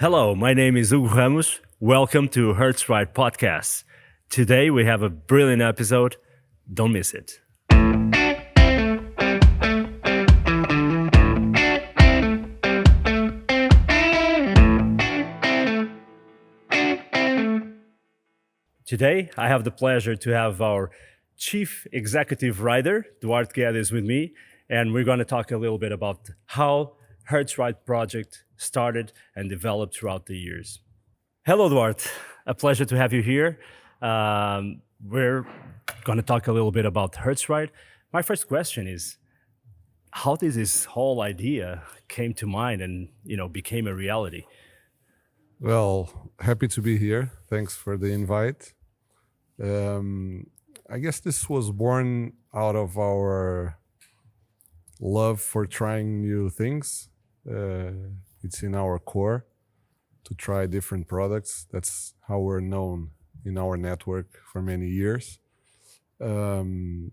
Hello, my name is Hugo Ramos. Welcome to Hertz Ride Podcast. Today we have a brilliant episode. Don't miss it. Today I have the pleasure to have our Chief Executive Rider, Duarte Guedes, with me, and we're going to talk a little bit about how Hertz Ride project started and developed throughout the years. Hello, Duarte. A pleasure to have you here. We're going to talk a little bit about Hertz Ride. My first question is, how did this whole idea came to mind and became a reality? Well, happy to be here. Thanks for the invite. I guess this was born out of our love for trying new things. It's in our core to try different products. That's how we're known in our network for many years. We're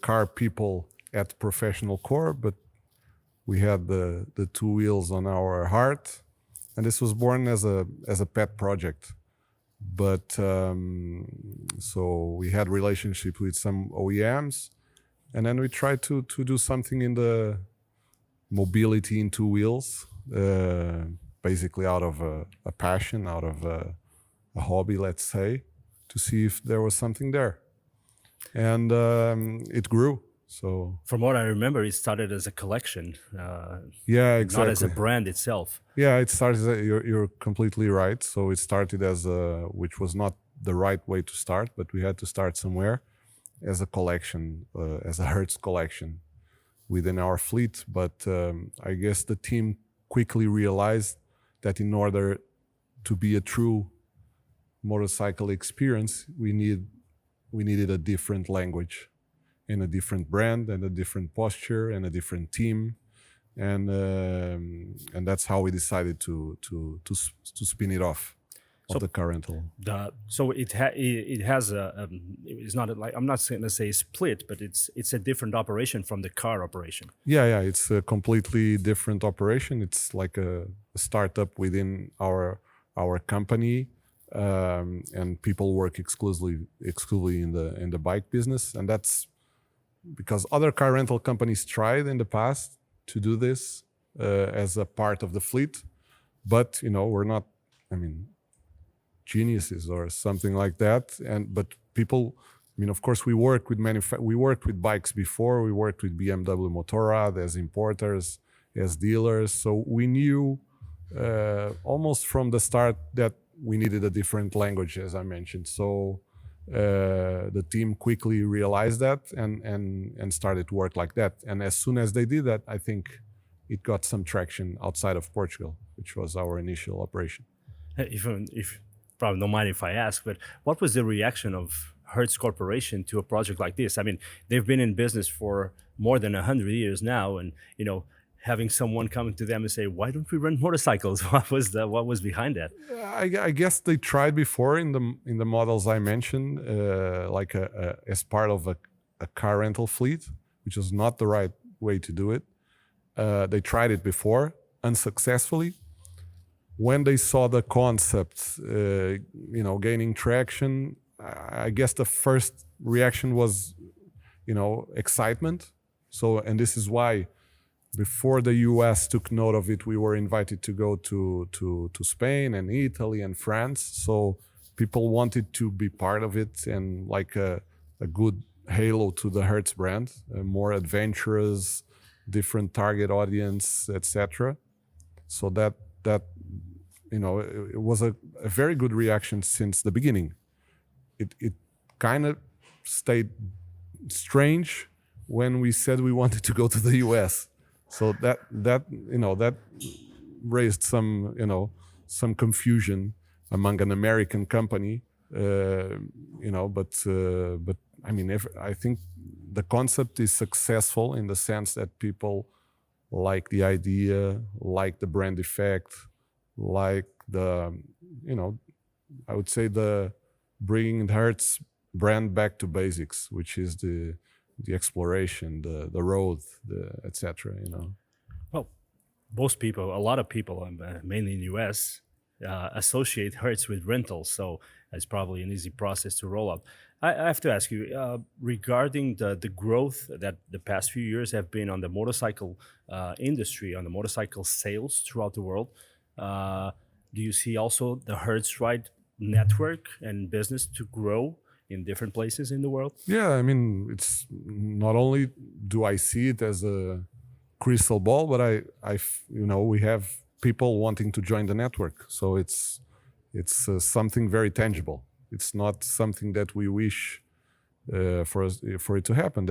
car people at professional core, but we had the two wheels on our heart, and this was born as a pet project. But so we had relationship with some OEMs, and then we tried to do something in the mobility in two wheels, basically out of a passion, out of a hobby, let's say, to see if there was something there. And it grew. So from what I remember, it started as a collection. Yeah, exactly. Not as a brand itself. Yeah, it started. You're completely right. So it started as which was not the right way to start, but we had to start somewhere, as a collection, as a Hertz collection within our fleet. But I guess the team quickly realized that in order to be a true motorcycle experience, we needed a different language, and a different brand, and a different posture, and a different team, and that's how we decided to spin it off of the car rental. So it has it's not like, I'm not going to say split, but it's a different operation from the car operation. Yeah, it's a completely different operation. It's like a startup within our company, and people work exclusively in the bike business, and that's because other car rental companies tried in the past to do this as a part of the fleet, but we're not, geniuses or something like that. But people, of course, we worked with bikes before. We worked with BMW Motorrad as importers, as dealers. So we knew almost from the start that we needed a different language, as I mentioned. So the team quickly realized that and started to work like that. And as soon as they did that, I think it got some traction outside of Portugal, which was our initial operation. If probably don't mind if I ask, but what was the reaction of Hertz Corporation to a project like this? I mean, they've been in business for more than 100 years now, and having someone coming to them and say, "Why don't we rent motorcycles?" What was behind that? I guess they tried before in the models I mentioned, like as part of a car rental fleet, which was not the right way to do it. They tried it before unsuccessfully. When they saw the concept, gaining traction, I guess the first reaction was, excitement. So, and this is why, before the US took note of it, we were invited to go to Spain and Italy and France. So people wanted to be part of it, and like a good halo to the Hertz brand, more adventurous, different target audience, etc. So that it was a very good reaction since the beginning. It kind of stayed strange when we said we wanted to go to the US. So that raised some confusion among an American company, but I think the concept is successful in the sense that people like the idea, like the brand effect, like I would say the bringing the Hertz brand back to basics, which is the exploration, the road, etc. Well, most people, a lot of people, mainly in the US, associate Hertz with rentals. So it's probably an easy process to roll out. I have to ask you regarding the growth that the past few years have been on the motorcycle industry, on the motorcycle sales throughout the world. Uh, do you see also the Hertz Ride network and business to grow in different places in the world? Yeah, I mean, it's not only do I see it as a crystal ball, but we have people wanting to join the network. So it's something very tangible. It's not something that we wish for it to happen.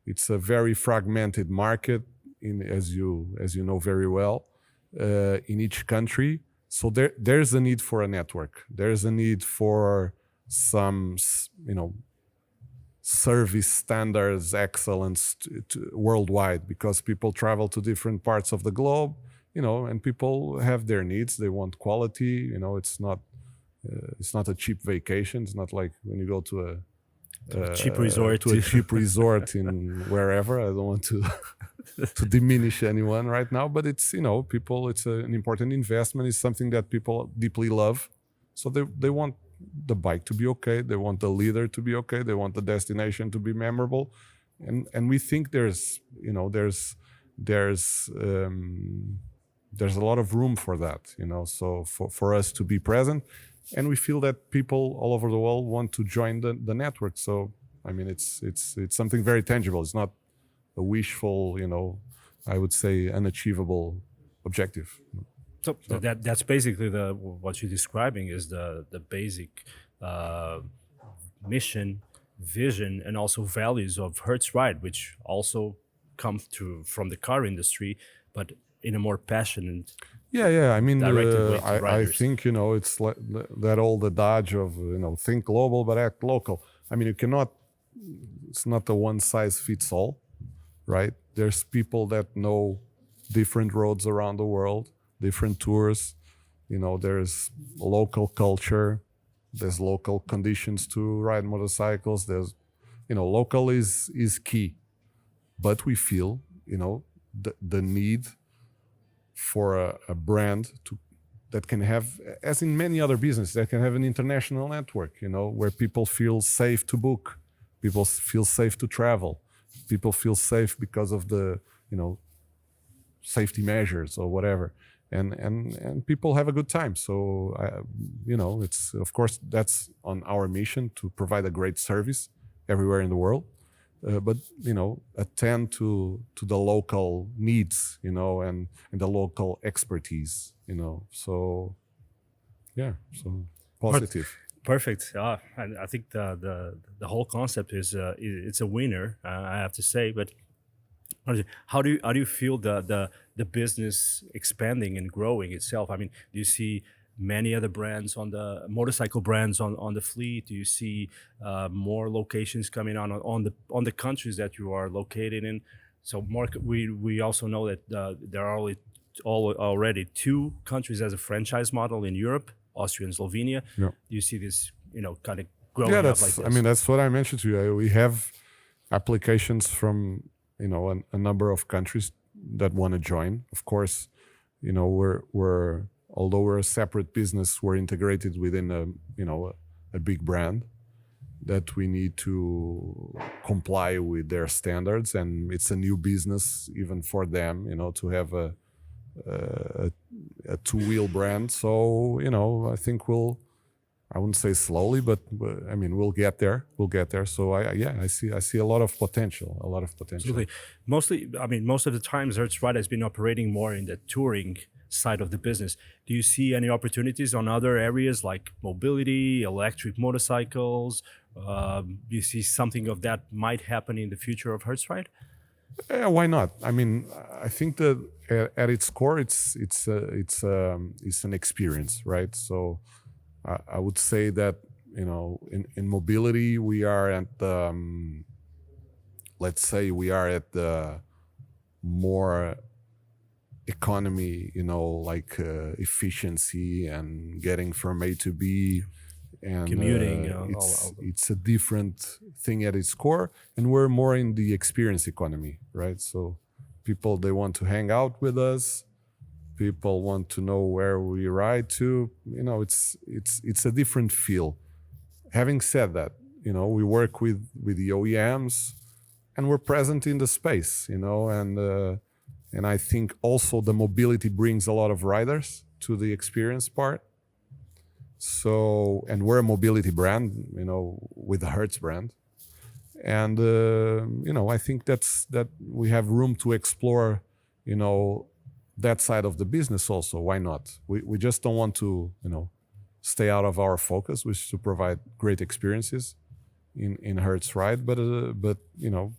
It's a very fragmented market as you know very well in each country. So there's a need for a network. There's a need for some service standards excellence worldwide, because people travel to different parts of the globe, and people have their needs. They want quality. It's not a cheap vacation. It's not like when you go to a Cheap resort. to a cheap resort in wherever. I don't want to to diminish anyone right now, but it's people. It's an important investment. It's something that people deeply love. So they want the bike to be okay. They want the leader to be okay. They want the destination to be memorable, and we think there's a lot of room for that. So for us to be present. And we feel that people all over the world want to join the network. So, I mean, it's something very tangible. It's not a wishful, I would say, unachievable objective. So that's basically what you're describing is the basic mission, vision, and also values of Hertz Ride, which also come from the car industry, but in a more passionate. Yeah. I mean, Directed way to I riders. think it's like that old adage of think global but act local. I mean, it's not a one size fits all, right? There's people that know different roads around the world, different tours. There's local culture, there's local conditions to ride motorcycles. There's, local is key, but we feel, the need for a brand that can have, as in many other businesses, that can have an international network, where people feel safe to book, people feel safe to travel, people feel safe because of the, safety measures or whatever, and people have a good time. So, it's, of course, that's on our mission to provide a great service everywhere in the world. But attend to the local needs, and the local expertise, So, yeah, so positive. Perfect. And I think the whole concept is it's a winner. I have to say. But how do you feel the business expanding and growing itself? I mean, do you see many other brands on the motorcycle brands on the fleet? Do you see more locations coming on the countries that you are located in? So, Mark, we also know that there are already 2 countries as a franchise model in Europe, Austria and Slovenia. Yeah. Do you see this, kind of growing Yeah, up like this? that's what I mentioned to you. We have applications from a number of countries that want to join. Of course, we're although we're a separate business, we're integrated within a big brand that we need to comply with their standards, and it's a new business even for them, to have a two-wheel brand. So I think I wouldn't say slowly, but I mean we'll get there. So I see a lot of potential. Absolutely. Most of the times, Hertz Ride has been operating more in the touring side of the business. Do you see any opportunities on other areas like mobility, electric motorcycles? Do you see something of that might happen in the future of Hertz Ride? Yeah, why not? I mean, I think that at its core, it's an experience, right? So I would say that in mobility we are at the let's say we are at the more economy, like efficiency and getting from A to B, and Commuting, it's a different thing at its core, and we're more in the experience economy, right? So people, they want to hang out with us, People want to know where we ride to. You know, it's a different feel. Having said that, you know, we work with the OEMs, and we're present in the space. You know, and I think also the mobility brings a lot of riders to the experience part. So, and we're a mobility brand, you know, with the Hertz brand. And you know, I think that we have room to explore, you know, that side of the business also. Why not? We just don't want to, you know, stay out of our focus, which is to provide great experiences in Hertz Ride. But you know,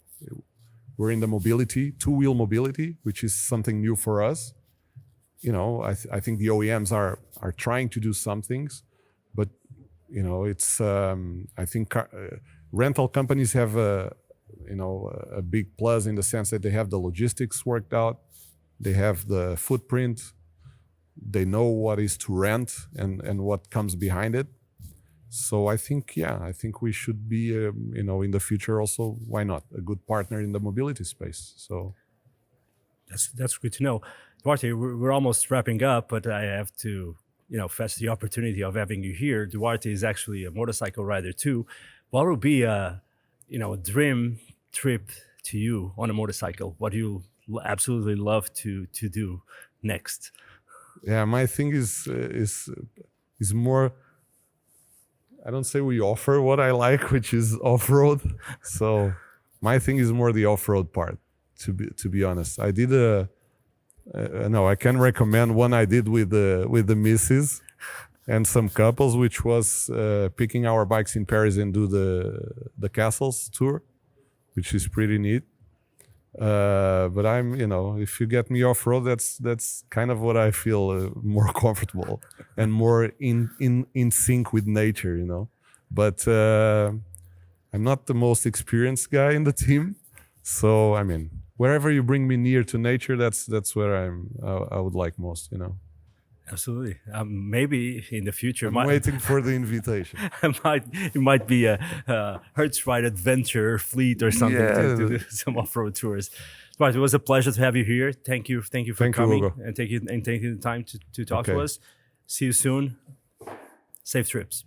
we're in the mobility, two-wheel mobility, which is something new for us. You know, I think the OEMs are trying to do some things, but you know, it's I think rental companies have you know, a big plus in the sense that they have the logistics worked out, they have the footprint, they know what is to rent and what comes behind it. So I think, yeah, I think we should be you know, in the future also, why not, a good partner in the mobility space. So That's good to know. Duarte, we're almost wrapping up, but I have to, you know, fetch the opportunity of having you here. Duarte is actually a motorcycle rider too. What would be a, you know, a dream trip to you on a motorcycle? What do you absolutely love to do next? yeah, my thing is more, I don't say we offer what I like, which is off-road. So my thing is more the off-road part, to be honest. I did no, I can recommend one I did with the missus and some couples, which was picking our bikes in Paris and do the castles tour, which is pretty neat. But I'm, you know, if you get me off road, that's kind of what I feel more comfortable and more in sync with nature, you know. But I'm not the most experienced guy in the team, so I mean, wherever you bring me near to nature, that's where I would like most, you know. Absolutely. Maybe in the future, I'm waiting for the invitation. it might be a Hertz Ride Adventure fleet or something to do some off-road tours. But it was a pleasure to have you here. Thank you for coming and taking the time to talk to us. See you soon. Safe trips.